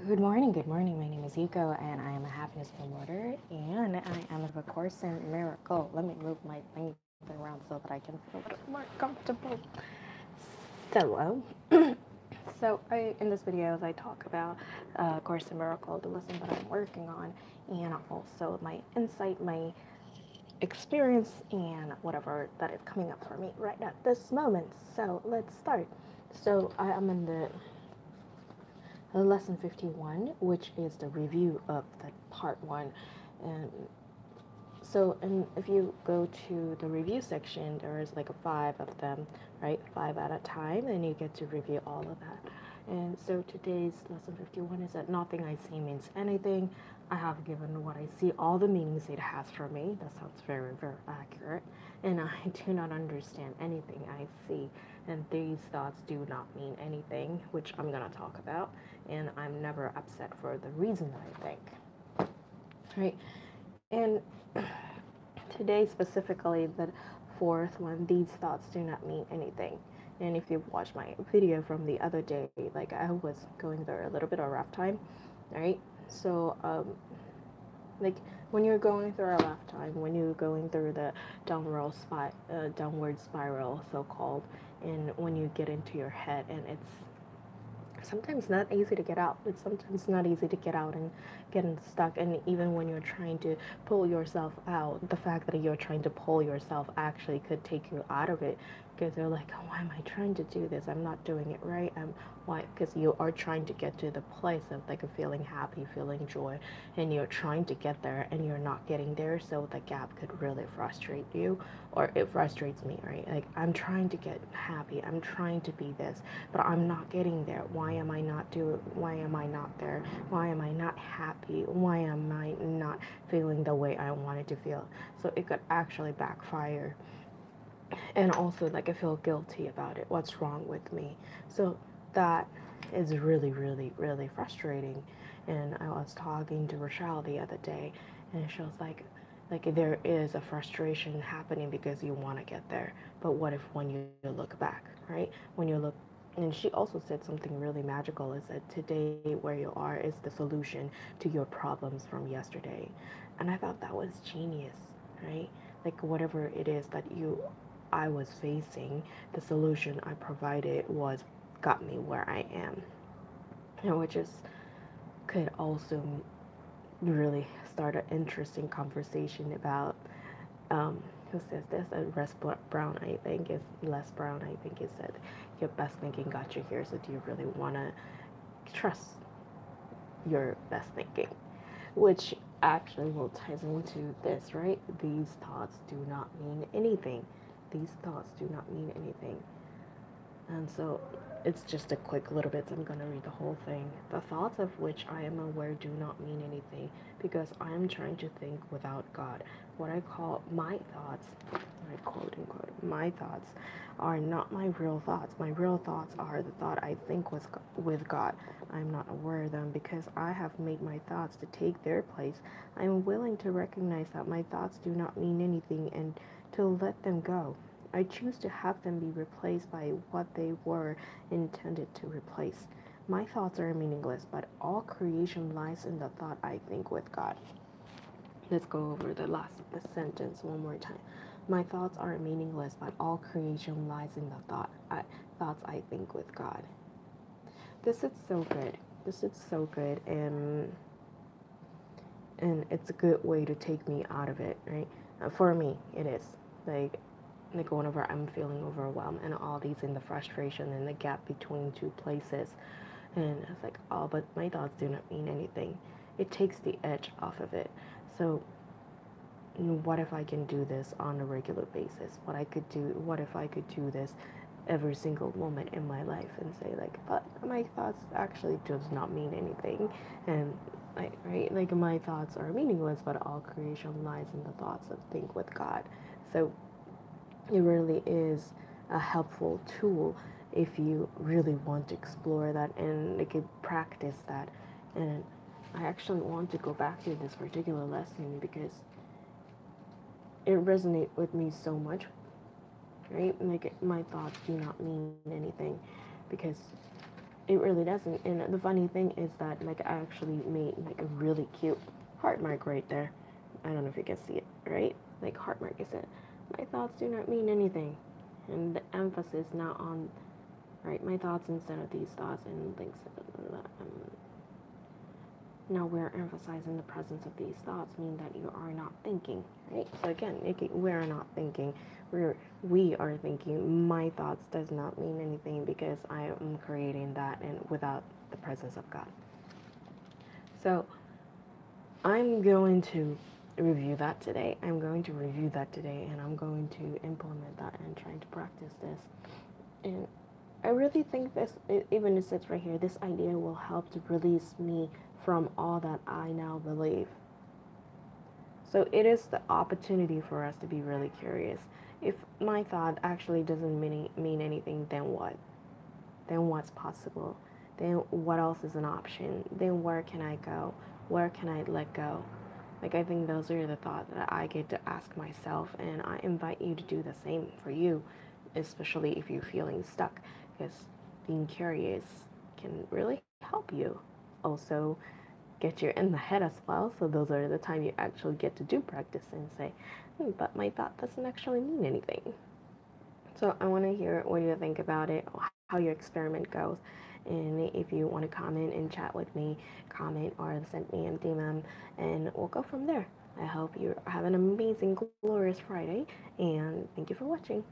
Good morning, good morning. My name is Yuko and I am a happiness promoter and I am of a course in miracle. Let me move my things around so that I can feel a little more comfortable. So, in this video, I talk about Course in Miracle, the lesson that I'm working on, and also my insight, my experience, and whatever that is coming up for me right at this moment. So, let's start. I am in the lesson 51, which is the review of the part one. And and if you go to the review section, there is like a five of them, right? Five at a time, and you get to review all of that. And so today's lesson 51 is that nothing I see means anything. I have given what I see all the meanings it has for me. That sounds very, very accurate. And I do not understand anything I see. And these thoughts do not mean anything, which I'm going to talk about. And I'm never upset for the reason that I think. Right? And today, specifically, the fourth one, these thoughts do not mean anything. And if you watch my video from the other day, like I was going through a little bit of a rough time, right? So, like when you're going through a rough time, when you're going through the downward spiral, so called, and when you get into your head, and it's sometimes not easy to get out. It's sometimes not easy to get out and get stuck. And even when you're trying to pull yourself out, the fact that you're trying to pull yourself actually could take you out of it because you're like, oh, why am I trying to do this? I'm not doing it right. Why? Because you are trying to get to the place of like a feeling happy, feeling joy, and you're trying to get there and you're not getting there. So the gap could really frustrate you, or it frustrates me, right? Like I'm trying to get happy. I'm trying to be this, but I'm not getting there. Why am I not there? Why am I not happy? Why am I not feeling the way I wanted to feel? So it could actually backfire. And also like I feel guilty about it. What's wrong with me? So that is really, really, really frustrating. And I was talking to Rochelle the other day and she was like there is a frustration happening because you want to get there. But what if when you look back, right? When you look, and she also said something really magical is that today where you are is the solution to your problems from yesterday. And I thought that was genius, right? Like whatever it is that I was facing, the solution I provided was got me where I am. And which is could also really start an interesting conversation about who says this? Brown, I think, is Les Brown, I think, is said, your best thinking got you here, so do you really want to trust your best thinking? Which actually will ties into this, right? These thoughts do not mean anything. These thoughts do not mean anything. And so it's just a quick little bit, so I'm going to read the whole thing. The thoughts of which I am aware do not mean anything because I am trying to think without God. What I call my thoughts, I quote unquote, my thoughts are not my real thoughts. My real thoughts are the thought I think with God. I'm not aware of them because I have made my thoughts to take their place. I am willing to recognize that my thoughts do not mean anything and to let them go. I choose to have them be replaced by what they were intended to replace. My thoughts are meaningless, but all creation lies in the thought I think with God. Let's go over the sentence one more time. My thoughts are meaningless, but all creation lies in the thoughts I think with God. This is so good. This is so good, and it's a good way to take me out of it, right? For me, it is like whenever I'm feeling overwhelmed and all these in the frustration and the gap between two places, and it's like, oh, but my thoughts do not mean anything. It takes the edge off of it. So what if I can do this on a regular basis? What if I could do this every single moment in my life and say like, but my thoughts actually does not mean anything, and like my thoughts are meaningless, but all creation lies in the thoughts of think with God. So it really is a helpful tool if you really want to explore that and like practice that. And I actually want to go back to this particular lesson because it resonates with me so much, right? Like my thoughts do not mean anything because It really doesn't. And the funny thing is that like I actually made like a really cute heart mark right there. I don't know if you can see it, right? Like heart mark is it. My thoughts do not mean anything. And the emphasis now on right my thoughts instead of these thoughts and things. Now we're emphasizing the presence of these thoughts mean that you are not thinking, right? So again, we're not thinking. We are thinking. My thoughts does not mean anything because I am creating that and without the presence of God. So I'm going to review that today. I'm going to review that today and I'm going to implement that and trying to practice this. And I really think this, even it sits right here, this idea will help to release me from all that I now believe. So it is the opportunity for us to be really curious. If my thought actually doesn't mean anything, then what? Then what's possible? Then what else is an option? Then where can I go? Where can I let go? Like I think those are the thoughts that I get to ask myself, and I invite you to do the same for you, especially if you're feeling stuck, because being curious can really help you. Also, get you in the head as well. So those are the time you actually get to do practice and say, but my thought doesn't actually mean anything. So I want to hear what you think about it, how your experiment goes. And if you want to comment and chat with me, comment or send me a DM and we'll go from there. I hope you have an amazing, glorious Friday and thank you for watching.